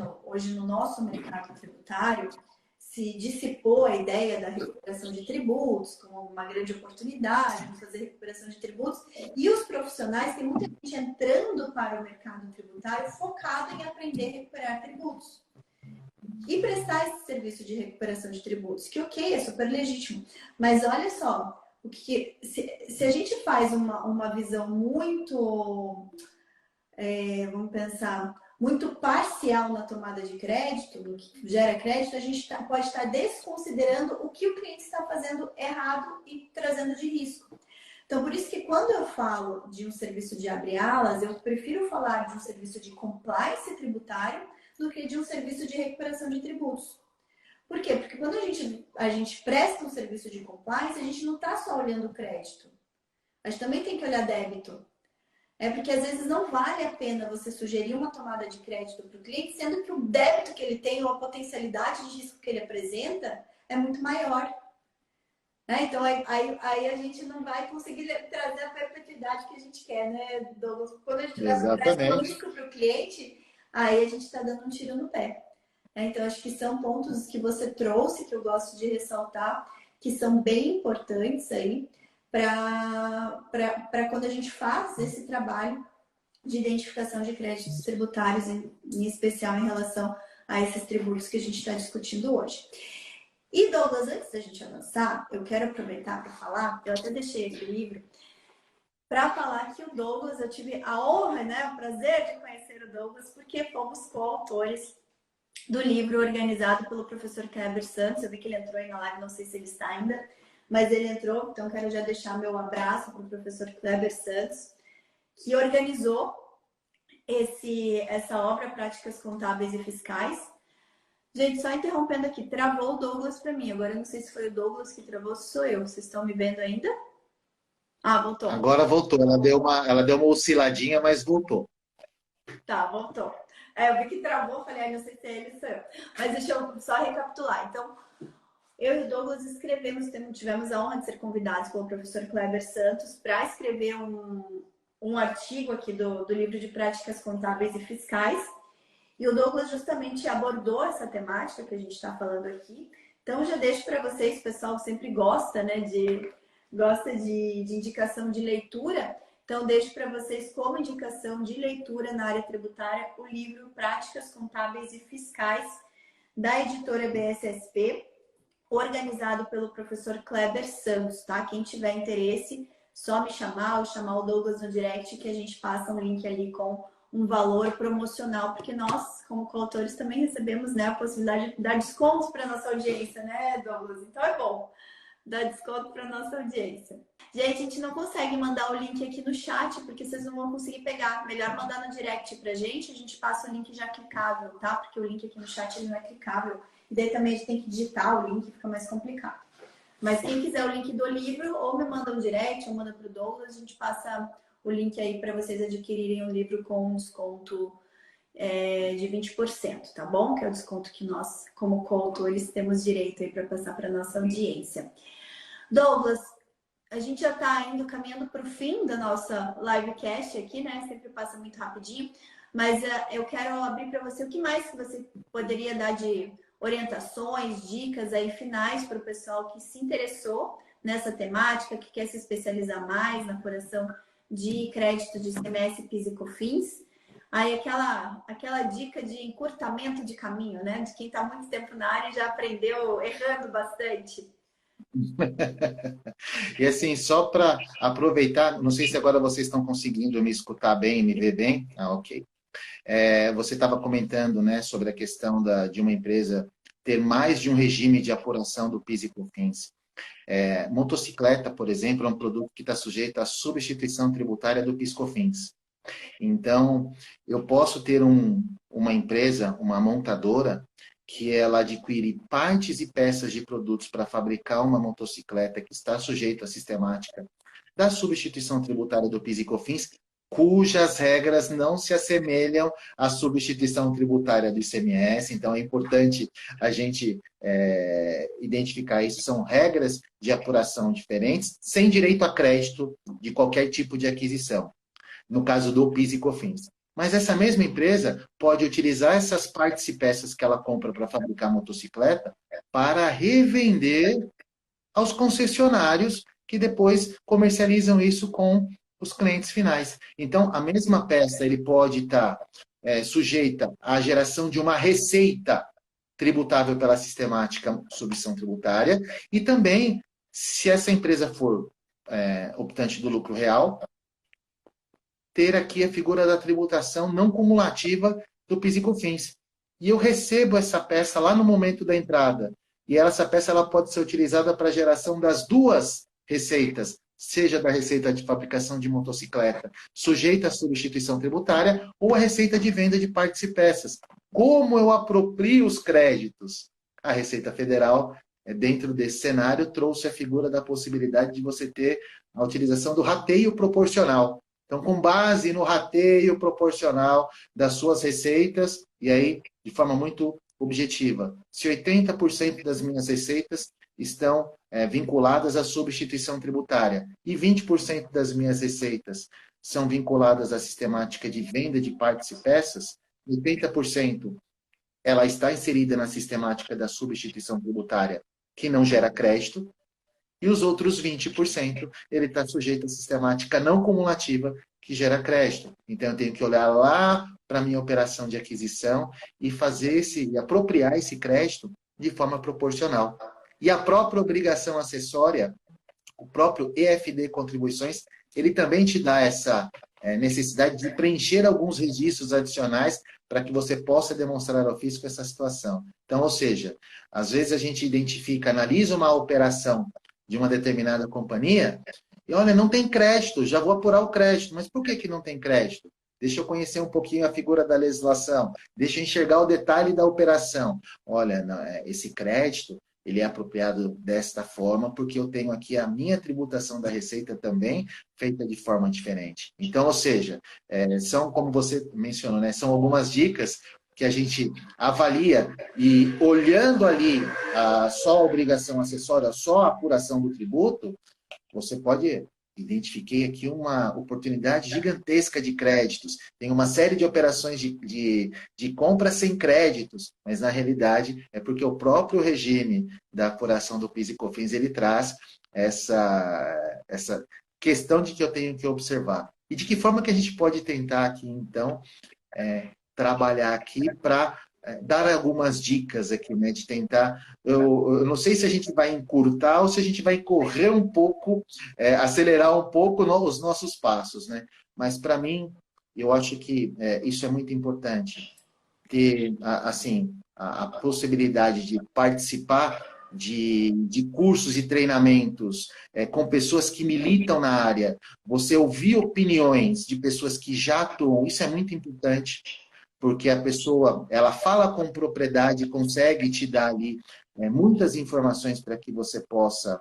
no nosso mercado tributário, se dissipou a ideia da recuperação de tributos como uma grande oportunidade de fazer recuperação de tributos, e os profissionais, tem muita gente entrando para o mercado tributário focado em aprender a recuperar tributos e prestar esse serviço de recuperação de tributos, que ok, é super legítimo, mas olha só, se a gente faz uma visão muito, vamos pensar, muito parcial na tomada de crédito, no que gera crédito, a gente pode estar desconsiderando o que o cliente está fazendo errado e trazendo de risco. Então, por isso que quando eu falo de um serviço de abre-alas, eu prefiro falar de um serviço de compliance tributário do que de um serviço de recuperação de tributos. Por quê? Porque quando a gente presta um serviço de compliance, a gente não está só olhando o crédito. A gente também tem que olhar débito. Porque às vezes não vale a pena você sugerir uma tomada de crédito para o cliente, sendo que o débito que ele tem ou a potencialidade de risco que ele apresenta é muito maior. Então aí a gente não vai conseguir trazer a perpetuidade que a gente quer, né, Douglas? Quando a gente leva um risco para o cliente, aí a gente está dando um tiro no pé. Então acho que são pontos que você trouxe, que eu gosto de ressaltar, que são bem importantes aí, para quando a gente faz esse trabalho de identificação de créditos tributários, em especial em relação a esses tributos que a gente está discutindo hoje. E, Douglas, antes da gente avançar, eu quero aproveitar para falar, eu até deixei aqui o livro, para falar que o Douglas, eu tive a honra, né, o prazer de conhecer o Douglas, porque fomos coautores do livro organizado pelo professor Kleber Santos. Eu vi que ele entrou aí na live, não sei se ele está ainda, mas ele entrou, então quero já deixar meu abraço para o professor Kleber Santos, que organizou essa obra, Práticas Contábeis e Fiscais. Gente, só interrompendo aqui, travou o Douglas para mim. Agora eu não sei se foi o Douglas que travou, se sou eu. Vocês estão me vendo ainda? Ah, voltou. Agora voltou. Ela deu uma osciladinha, mas voltou. Tá, voltou. Eu vi que travou, falei, não sei se é ele ou sou eu. Mas deixa eu só recapitular. Então, eu e o Douglas tivemos a honra de ser convidados pelo professor Kleber Santos para escrever um artigo aqui do livro de Práticas Contábeis e Fiscais. E o Douglas justamente abordou essa temática que a gente está falando aqui. Então, já deixo para vocês, o pessoal sempre gosta, né, de indicação de leitura. Então, deixo para vocês como indicação de leitura na área tributária o livro Práticas Contábeis e Fiscais, da editora BSSP, organizado pelo professor Kleber Santos, tá? Quem tiver interesse, só me chamar ou chamar o Douglas no direct, que a gente passa um link ali com um valor promocional, porque nós, como coautores, também recebemos, né, a possibilidade de dar descontos para nossa audiência, né, Douglas? Então é bom dar desconto para nossa audiência. Gente, a gente não consegue mandar o link aqui no chat, porque vocês não vão conseguir pegar. Melhor mandar no direct pra gente, a gente passa o link já clicável, tá? Porque o link aqui no chat ele não é clicável. E daí também a gente tem que digitar o link, fica mais complicado. Mas quem quiser o link do livro, ou me manda um direct, ou manda pro Douglas, a gente passa o link aí para vocês adquirirem o livro com um desconto de 20%, tá bom? Que é o desconto que nós, como coautores, temos direito aí para passar para nossa audiência. Douglas, a gente já está caminhando para o fim da nossa livecast aqui, né? Sempre passa muito rapidinho, mas eu quero abrir para você o que mais que você poderia dar de orientações, dicas aí finais para o pessoal que se interessou nessa temática, que quer se especializar mais na apuração de crédito de ICMS, PIS e COFINS. Aí aquela dica de encurtamento de caminho, né? De quem está muito tempo na área e já aprendeu errando bastante. E assim, só para aproveitar, não sei se agora vocês estão conseguindo me escutar bem, me ver bem. Ah, ok. Você estava comentando, né, sobre a questão de uma empresa ter mais de um regime de apuração do PIS e COFINS. Motocicleta, por exemplo, é um produto que está sujeito à substituição tributária do PIS e COFINS. Então, eu posso ter uma empresa, uma montadora, que ela adquire partes e peças de produtos para fabricar uma motocicleta que está sujeita à sistemática da substituição tributária do PIS e COFINS, cujas regras não se assemelham à substituição tributária do ICMS. Então, é importante a gente identificar isso. São regras de apuração diferentes, sem direito a crédito de qualquer tipo de aquisição, no caso do PIS e COFINS. Mas essa mesma empresa pode utilizar essas partes e peças que ela compra para fabricar motocicleta para revender aos concessionários que depois comercializam isso com os clientes finais. Então, a mesma peça ele pode estar sujeita à geração de uma receita tributável pela sistemática submissão tributária e também, se essa empresa for optante do lucro real, ter aqui a figura da tributação não cumulativa do PIS e COFINS. E eu recebo essa peça lá no momento da entrada. E essa peça ela pode ser utilizada para a geração das duas receitas, seja da receita de fabricação de motocicleta sujeita à substituição tributária ou a receita de venda de partes e peças. Como eu aproprio os créditos? A Receita Federal, dentro desse cenário, trouxe a figura da possibilidade de você ter a utilização do rateio proporcional. Então, com base no rateio proporcional das suas receitas, e aí, de forma muito objetiva, se 80% das minhas receitas estão vinculadas à substituição tributária e 20% das minhas receitas são vinculadas à sistemática de venda de partes e peças, 80% ela está inserida na sistemática da substituição tributária, que não gera crédito, e os outros 20%, ele está sujeito à sistemática não cumulativa, que gera crédito. Então, eu tenho que olhar lá para a minha operação de aquisição e e apropriar esse crédito de forma proporcional. E a própria obrigação acessória, o próprio EFD Contribuições, ele também te dá essa necessidade de preencher alguns registros adicionais para que você possa demonstrar ao fisco essa situação. Então, ou seja, às vezes a gente identifica, analisa uma operação de uma determinada companhia e, olha, não tem crédito, já vou apurar o crédito. Mas por que não tem crédito? Deixa eu conhecer um pouquinho a figura da legislação, deixa eu enxergar o detalhe da operação. Olha, esse crédito, ele é apropriado desta forma, porque eu tenho aqui a minha tributação da receita também feita de forma diferente. Então, ou seja, são, como você mencionou, né, são algumas dicas que a gente avalia e olhando ali só a obrigação acessória, só a apuração do tributo, você pode identifiquei aqui uma oportunidade gigantesca de créditos. Tem uma série de operações de compra sem créditos, mas na realidade é porque o próprio regime da apuração do PIS e COFINS ele traz essa questão de que eu tenho que observar. E de que forma que a gente pode tentar aqui, então, trabalhar aqui para dar algumas dicas aqui, né, de tentar, eu não sei se a gente vai encurtar ou se a gente vai correr um pouco, acelerar um pouco os nossos passos, né, mas para mim, eu acho que isso é muito importante, ter, assim, a possibilidade de participar de cursos e treinamentos com pessoas que militam na área, você ouvir opiniões de pessoas que já atuam, isso é muito importante, porque a pessoa, ela fala com propriedade, consegue te dar ali muitas informações para que você possa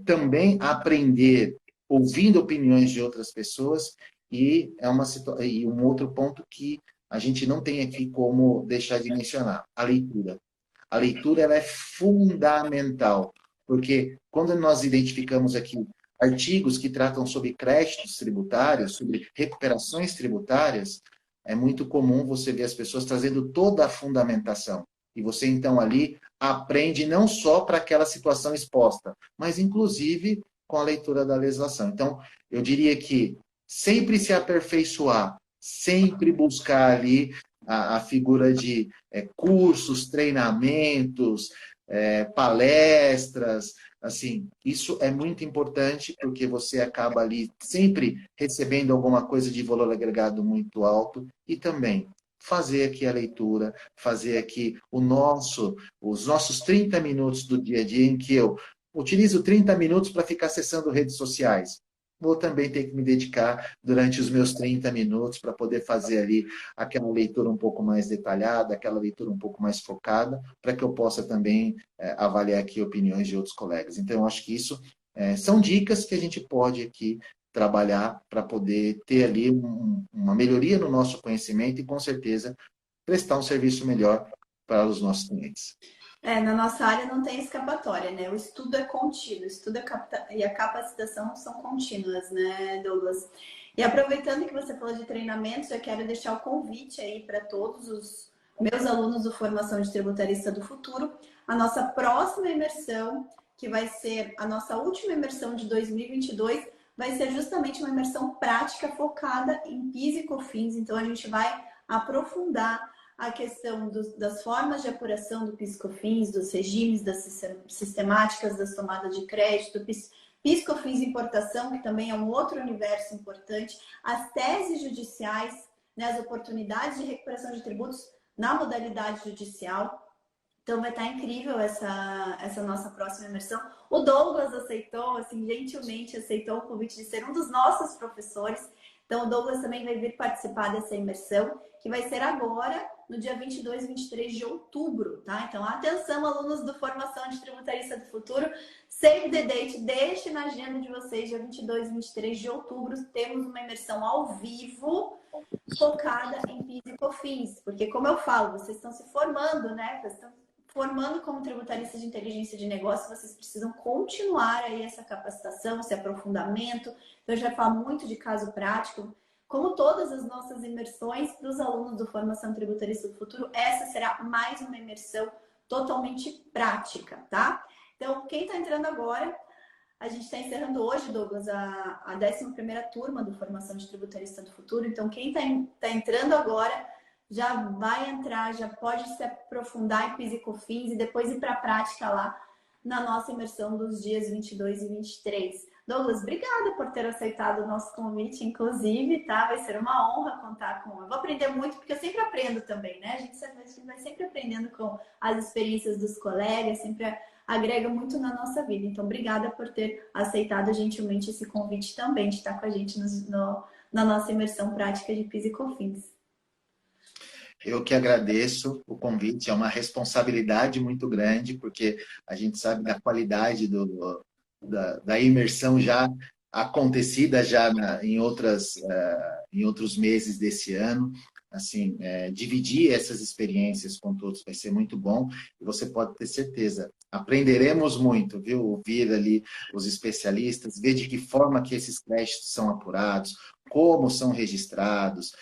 também aprender ouvindo opiniões de outras pessoas e e um outro ponto que a gente não tem aqui como deixar de mencionar, a leitura. A leitura ela é fundamental, porque quando nós identificamos aqui artigos que tratam sobre créditos tributários, sobre recuperações tributárias, é muito comum você ver as pessoas trazendo toda a fundamentação. E você, então, ali aprende não só para aquela situação exposta, mas, inclusive, com a leitura da legislação. Então, eu diria que sempre se aperfeiçoar, sempre buscar ali a figura de cursos, treinamentos, palestras, assim, isso é muito importante porque você acaba ali sempre recebendo alguma coisa de valor agregado muito alto e também fazer aqui a leitura, fazer aqui os nossos 30 minutos do dia a dia em que eu utilizo 30 minutos para ficar acessando redes sociais. Vou também ter que me dedicar durante os meus 30 minutos para poder fazer ali aquela leitura um pouco mais detalhada, aquela leitura um pouco mais focada, para que eu possa também avaliar aqui opiniões de outros colegas. Então, eu acho que isso são dicas que a gente pode aqui trabalhar para poder ter ali uma melhoria no nosso conhecimento e, com certeza, prestar um serviço melhor para os nossos clientes. Na nossa área não tem escapatória, né? O estudo é contínuo, e a capacitação são contínuas, né, Douglas? E aproveitando que você falou de treinamentos, eu quero deixar o convite aí para todos os meus alunos do Formação de Tributarista do Futuro, a nossa próxima imersão, que vai ser a nossa última imersão de 2022, vai ser justamente uma imersão prática focada em PIS e COFINS. Então, a gente vai aprofundar a questão das formas de apuração do PIS e COFINS, dos regimes, das sistemáticas, das tomadas de crédito, PIS e COFINS importação, que também é um outro universo importante, as teses judiciais, né, as oportunidades de recuperação de tributos na modalidade judicial. Então vai estar incrível essa nossa próxima imersão. O Douglas aceitou, assim, gentilmente aceitou o convite de ser um dos nossos professores. Então o Douglas também vai vir participar dessa imersão, que vai ser agora, no dia 22 e 23 de outubro, tá? Então atenção, alunos do Formação de Tributarista do Futuro, save the date, deixe na agenda de vocês, dia 22 e 23 de outubro, temos uma imersão ao vivo, focada em PIS e COFINS, porque como eu falo, vocês estão se formando, né? Vocês estão formando como tributaristas de inteligência de negócio, vocês precisam continuar aí essa capacitação, esse aprofundamento. Eu já falo muito de caso prático. Como todas as nossas imersões para os alunos do Formação Tributarista do Futuro, essa será mais uma imersão totalmente prática, tá? Então, quem está entrando agora, a gente está encerrando hoje, Douglas, a 11ª turma do Formação de Tributarista do Futuro. Então, quem está entrando agora já vai entrar, já pode se aprofundar em PIS e COFINS e depois ir para a prática lá na nossa imersão dos dias 22 e 23. Douglas, obrigada por ter aceitado o nosso convite, inclusive, tá? Vai ser uma honra contar com... Eu vou aprender muito, porque eu sempre aprendo também, né? A gente vai sempre aprendendo com as experiências dos colegas, sempre agrega muito na nossa vida. Então, obrigada por ter aceitado gentilmente esse convite também, de estar com a gente na nossa imersão prática de PIS e COFINS. Eu que agradeço o convite, é uma responsabilidade muito grande, porque a gente sabe da qualidade da imersão já acontecida já em outros meses desse ano. Assim, dividir essas experiências com todos vai ser muito bom e você pode ter certeza. Aprenderemos muito, viu? Ouvir ali os especialistas, ver de que forma que esses créditos são apurados, como são registrados,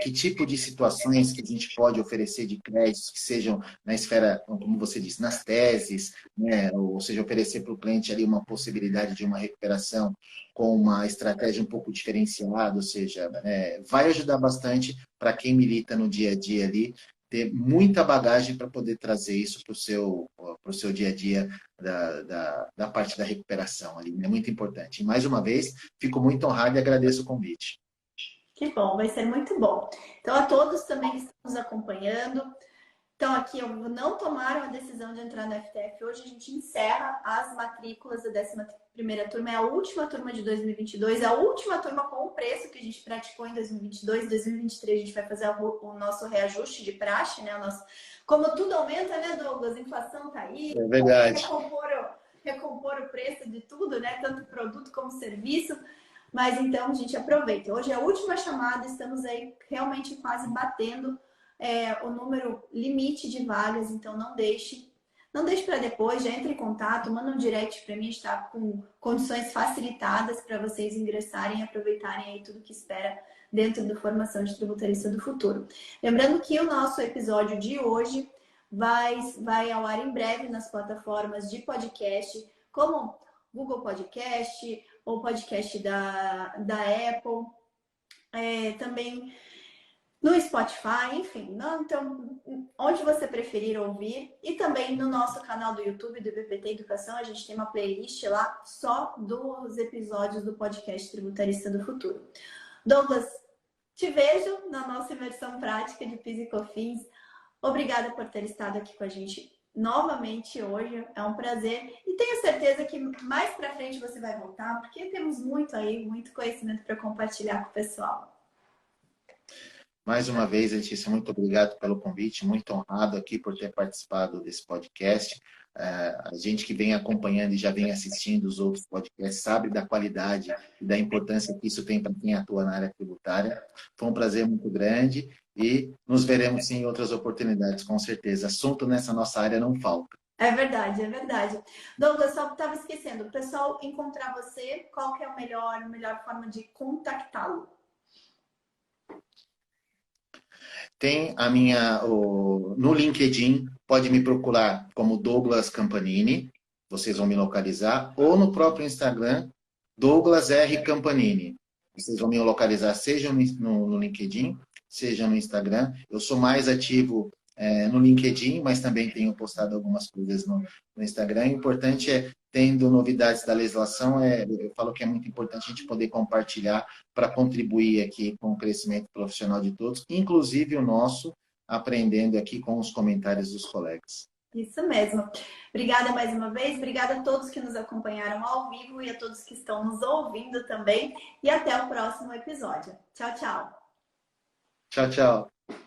que tipo de situações que a gente pode oferecer de créditos que sejam na esfera, como você disse, nas teses, né? Ou seja, oferecer para o cliente ali uma possibilidade de uma recuperação com uma estratégia um pouco diferenciada, ou seja, vai ajudar bastante para quem milita no dia a dia ali, ter muita bagagem para poder trazer isso para o seu dia a dia da parte da recuperação ali. É muito importante. E, mais uma vez, fico muito honrado e agradeço o convite. Que bom, vai ser muito bom. Então, a todos também que estão nos acompanhando. Então, aqui não tomaram a decisão de entrar no FTF. Hoje a gente encerra as matrículas da 11ª turma. É a última turma de 2022, é a última turma com o preço que a gente praticou em 2022. Em 2023 a gente vai fazer o nosso reajuste de praxe, né? Como tudo aumenta, né, Douglas? A inflação tá aí. É verdade. Recompor o preço de tudo, né? Tanto produto como serviço. Mas então a gente aproveita. Hoje é a última chamada, estamos aí realmente quase batendo o número limite de vagas, então não deixe para depois, já entre em contato, manda um direct para mim, está com condições facilitadas para vocês ingressarem e aproveitarem aí tudo que espera dentro do Formação de Tributarista do Futuro. Lembrando que o nosso episódio de hoje vai ao ar em breve nas plataformas de podcast, como Google Podcast ou podcast da Apple, também no Spotify, enfim, então, onde você preferir ouvir. E também no nosso canal do YouTube do BPT Educação, a gente tem uma playlist lá só dos episódios do podcast Tributarista do Futuro. Douglas, te vejo na nossa imersão prática de PIS e COFINS. Obrigada por ter estado aqui com a gente novamente hoje, é um prazer. E tenho certeza que mais para frente você vai voltar, porque temos muito conhecimento para compartilhar com o pessoal. Mais uma vez, Letícia, muito obrigado pelo convite, muito honrado aqui por ter participado desse podcast. A gente que vem acompanhando e já vem assistindo os outros podcasts sabe da qualidade e da importância que isso tem para quem atua na área tributária. Foi um prazer muito grande e nos veremos sim em outras oportunidades, com certeza. Assunto nessa nossa área não falta. É verdade, é verdade. Douglas, só estava esquecendo, o pessoal encontrar você, qual que é a melhor forma de contactá-lo? tem no LinkedIn, pode me procurar como Douglas Campanini, vocês vão me localizar, ou no próprio Instagram, Douglas R. Campanini. Vocês vão me localizar seja no LinkedIn, seja no Instagram. Eu sou mais ativo no LinkedIn, mas também tenho postado algumas coisas no Instagram. O importante é, tendo novidades da legislação, eu falo que é muito importante a gente poder compartilhar para contribuir aqui com o crescimento profissional de todos, inclusive o nosso, aprendendo aqui com os comentários dos colegas. Isso mesmo. Obrigada mais uma vez, obrigada a todos que nos acompanharam ao vivo e a todos que estão nos ouvindo também. E até o próximo episódio. Tchau, tchau. Tchau, tchau.